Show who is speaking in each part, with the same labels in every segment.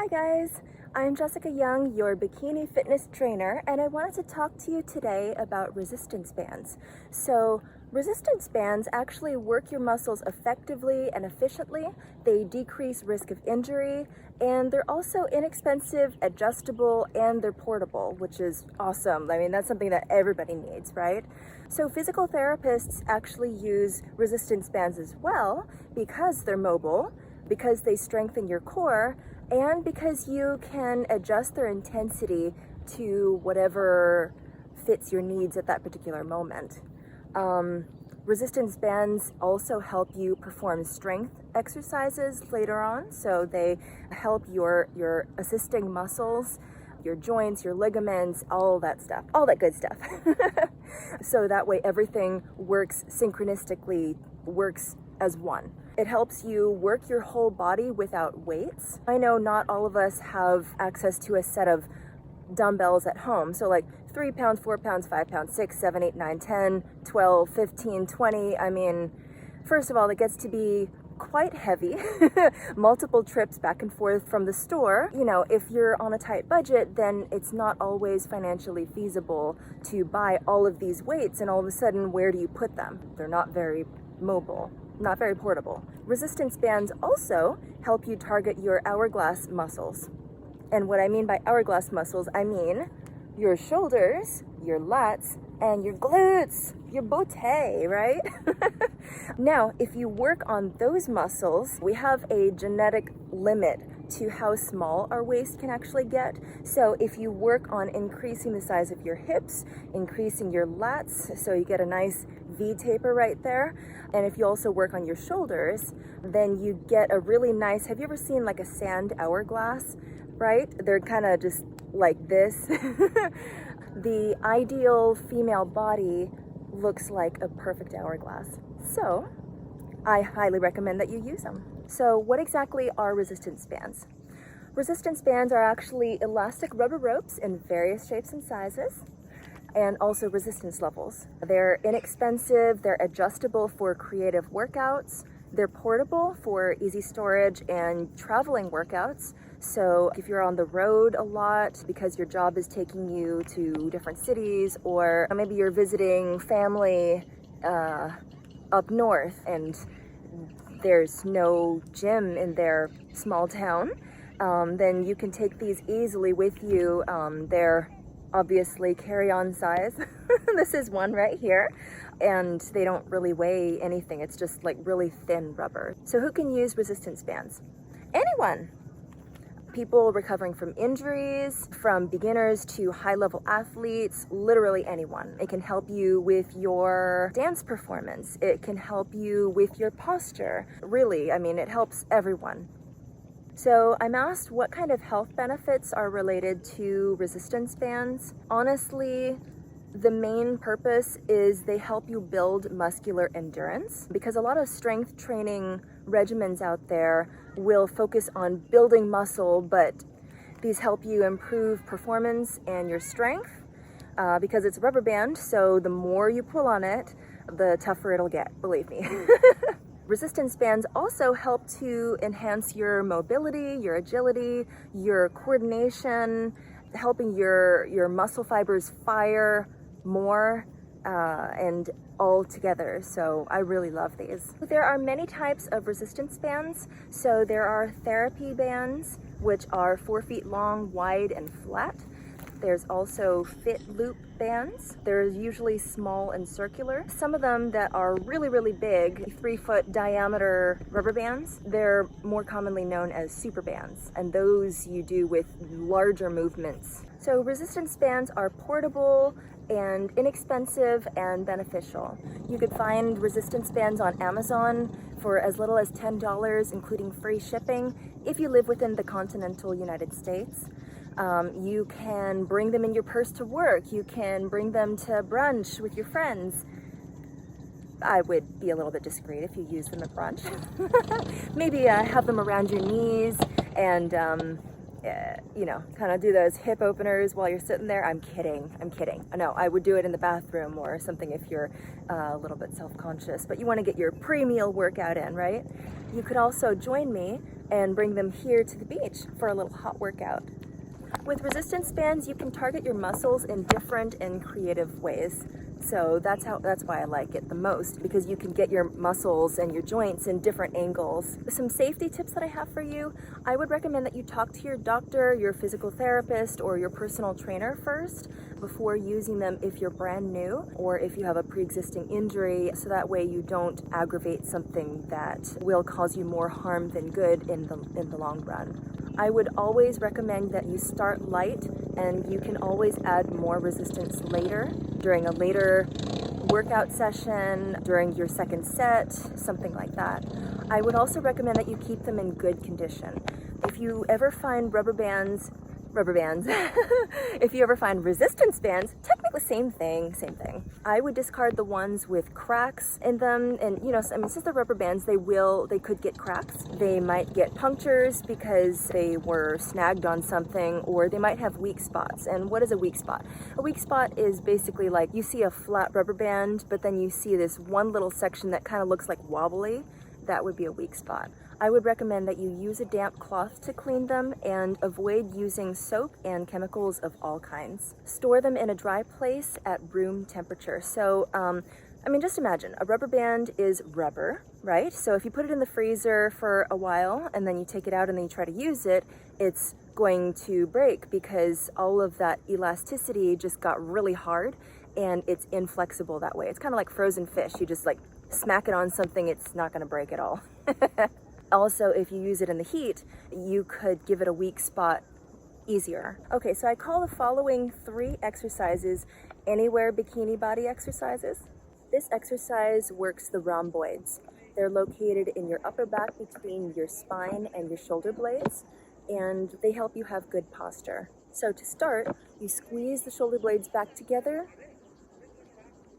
Speaker 1: Hi guys, I'm Jessica Young, your bikini fitness trainer, and I wanted to talk to you today about resistance bands. So resistance bands actually work your muscles effectively and efficiently. They decrease risk of injury, and they're also inexpensive, adjustable, and they're portable, which is awesome. I mean, that's something that everybody needs, right? So physical therapists actually use resistance bands as well because they're mobile, because they strengthen your core, and because you can adjust their intensity to whatever fits your needs at that particular moment. Resistance bands also help you perform strength exercises later on, so they help your assisting muscles, your joints, your ligaments, all that stuff, all that good stuff. So that way everything works synchronistically, works as one. It helps you work your whole body without weights. I know not all of us have access to a set of dumbbells at home. So like 3 pounds, 4 pounds, 5 pounds, 6, 7, 8, 9, 10, 12, 15, 20. I mean, first of all, it gets to be quite heavy. Multiple trips back and forth from the store. You know, if you're on a tight budget, then it's not always financially feasible to buy all of these weights, and all of a sudden, where do you put them? They're not very mobile, not very portable. Resistance bands also help you target your hourglass muscles. And what I mean by hourglass muscles, I mean your shoulders, your lats, and your glutes, your botte, right? Now, if you work on those muscles, we have a genetic limit to how small our waist can actually get. So if you work on increasing the size of your hips, increasing your lats, so you get a nice V taper right there, and if you also work on your shoulders, then you get a really nice, have you ever seen like a sand hourglass, right? They're kind of just like this. The ideal female body looks like a perfect hourglass. So I highly recommend that you use them. So what exactly are resistance bands? Resistance bands are actually elastic rubber ropes in various shapes and sizes, and also resistance levels. They're inexpensive, they're adjustable for creative workouts, they're portable for easy storage and traveling workouts. So if you're on the road a lot because your job is taking you to different cities, or maybe you're visiting family up north and there's no gym in their small town, then you can take these easily with you. They're obviously carry-on size. This is one right here, and they don't really weigh anything. It's just like really thin rubber. So who can use resistance bands? Anyone. People recovering from injuries, from beginners to high-level athletes, literally anyone. It can help you with your dance performance. It can help you with your posture. Really, I mean, it helps everyone. So I'm asked what kind of health benefits are related to resistance bands. Honestly, the main purpose is they help you build muscular endurance, because a lot of strength training regimens out there will focus on building muscle, but these help you improve performance and your strength because it's a rubber band, so the more you pull on it, the tougher it'll get, believe me. Resistance bands also help to enhance your mobility, your agility, your coordination, helping your muscle fibers fire more and all together. So I really love these. There are many types of resistance bands. So there are therapy bands, which are 4 feet long, wide, and flat. There's also fit loop bands. They're usually small and circular. Some of them that are really, really big, 3-foot diameter rubber bands, they're more commonly known as super bands, and those you do with larger movements. So resistance bands are portable and inexpensive and beneficial. You could find resistance bands on Amazon for as little as $10, including free shipping, if you live within the continental United States. You can bring them in your purse to work. You can bring them to brunch with your friends. I would be a little bit discreet if you use them at brunch. Maybe have them around your knees and you know, kind of do those hip openers while you're sitting there. I'm kidding. No, I would do it in the bathroom or something if you're a little bit self-conscious, but you want to get your pre-meal workout in, right? You could also join me and bring them here to the beach for a little hot workout. With resistance bands, you can target your muscles in different and creative ways. So that's why I like it the most, because you can get your muscles and your joints in different angles. Some safety tips that I have for you: I would recommend that you talk to your doctor, your physical therapist, or your personal trainer first before using them if you're brand new or if you have a pre-existing injury, so that way you don't aggravate something that will cause you more harm than good in the long run. I would always recommend that you start light, and you can always add more resistance later, during a later workout session, during your second set, something like that. I would also recommend that you keep them in good condition. If you ever find rubber bands, if you ever find resistance bands, technically same thing. I would discard the ones with cracks in them, and since they're rubber bands, they could get cracks. They might get punctures because they were snagged on something, or they might have weak spots. And what is a weak spot? A weak spot is basically like you see a flat rubber band, but then you see this one little section that kind of looks like wobbly. That would be a weak spot. I would recommend that you use a damp cloth to clean them and avoid using soap and chemicals of all kinds. Store them in a dry place at room temperature. So, just imagine a rubber band is rubber, right? So if you put it in the freezer for a while and then you take it out and then you try to use it, it's going to break because all of that elasticity just got really hard and it's inflexible that way. It's kind of like frozen fish. You just like smack it on something, it's not going to break at all. Also, if you use it in the heat, you could give it a weak spot easier. Okay, so I call the following 3 exercises anywhere bikini body exercises. This exercise works the rhomboids. They're located in your upper back between your spine and your shoulder blades, and they help you have good posture. So to start, you squeeze the shoulder blades back together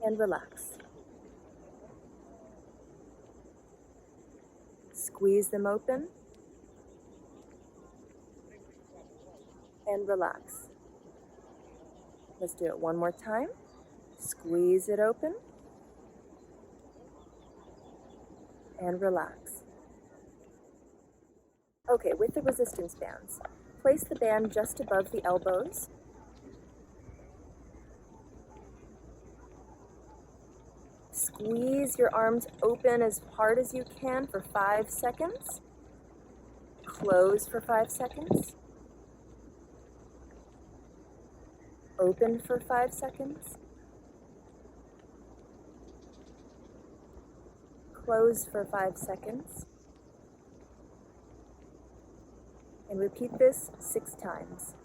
Speaker 1: and relax. Squeeze them open and relax. Let's do it one more time. Squeeze it open and relax. Okay, with the resistance bands, place the band just above the elbows. Squeeze your arms open as hard as you can for 5 seconds. Close for 5 seconds. Open for 5 seconds. Close for 5 seconds. And repeat this 6 times.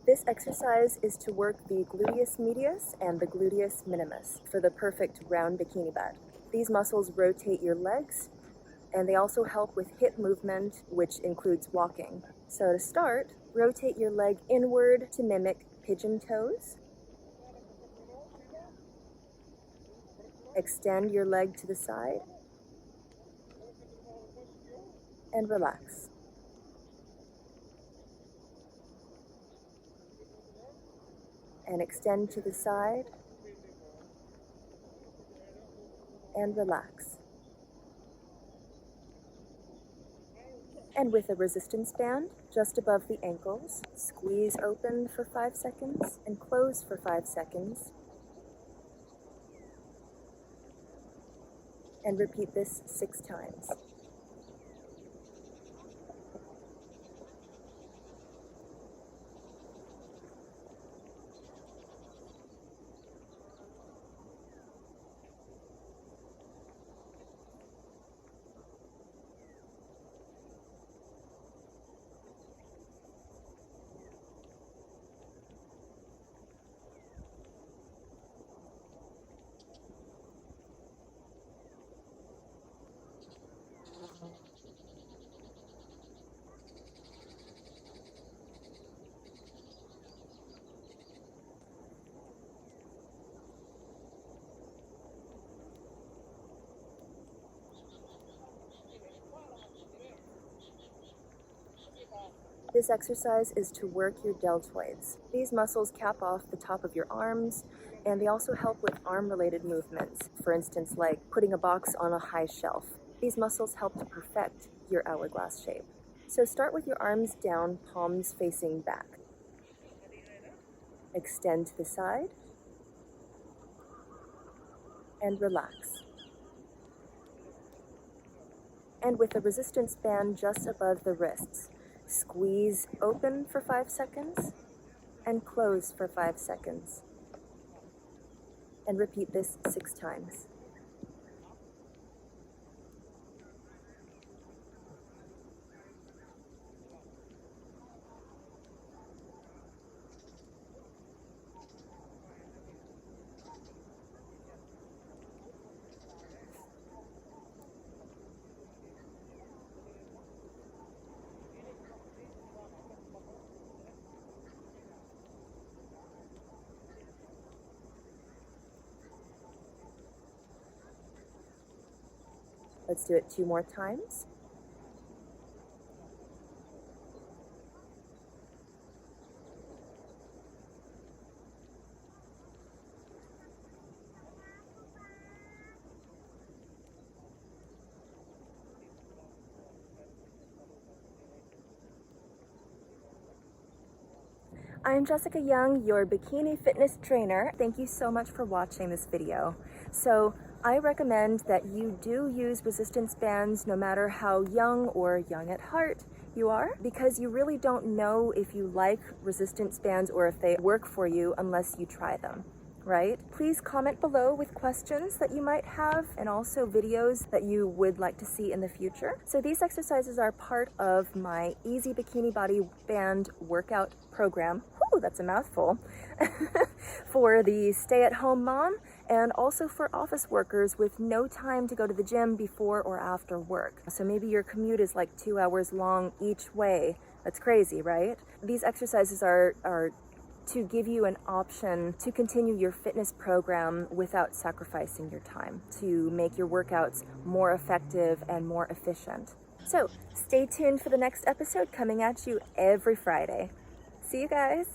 Speaker 1: This exercise is to work the gluteus medius and the gluteus minimus for the perfect round bikini butt. These muscles rotate your legs, and they also help with hip movement, which includes walking. So to start, rotate your leg inward to mimic pigeon toes. Extend your leg to the side and relax. And extend to the side and relax. And with a resistance band just above the ankles, squeeze open for 5 seconds and close for 5 seconds. And repeat this 6 times. This exercise is to work your deltoids. These muscles cap off the top of your arms, and they also help with arm-related movements, for instance, like putting a box on a high shelf. These muscles help to perfect your hourglass shape. So start with your arms down, palms facing back. Extend to the side, and relax. And with the resistance band just above the wrists, squeeze open for 5 seconds and close for 5 seconds. And repeat this 6 times. Let's do it 2 more times. I'm Jessica Young, your bikini fitness trainer. Thank you so much for watching this video. So I recommend that you do use resistance bands no matter how young or young at heart you are, because you really don't know if you like resistance bands or if they work for you unless you try them, right? Please comment below with questions that you might have and also videos that you would like to see in the future. So these exercises are part of my Easy Bikini Body Band workout program. Whew, that's a mouthful. For the stay-at-home mom and also for office workers with no time to go to the gym before or after work. So maybe your commute is like 2 hours long each way. That's crazy, right? These exercises are to give you an option to continue your fitness program without sacrificing your time, to make your workouts more effective and more efficient. So stay tuned for the next episode coming at you every Friday. See you guys.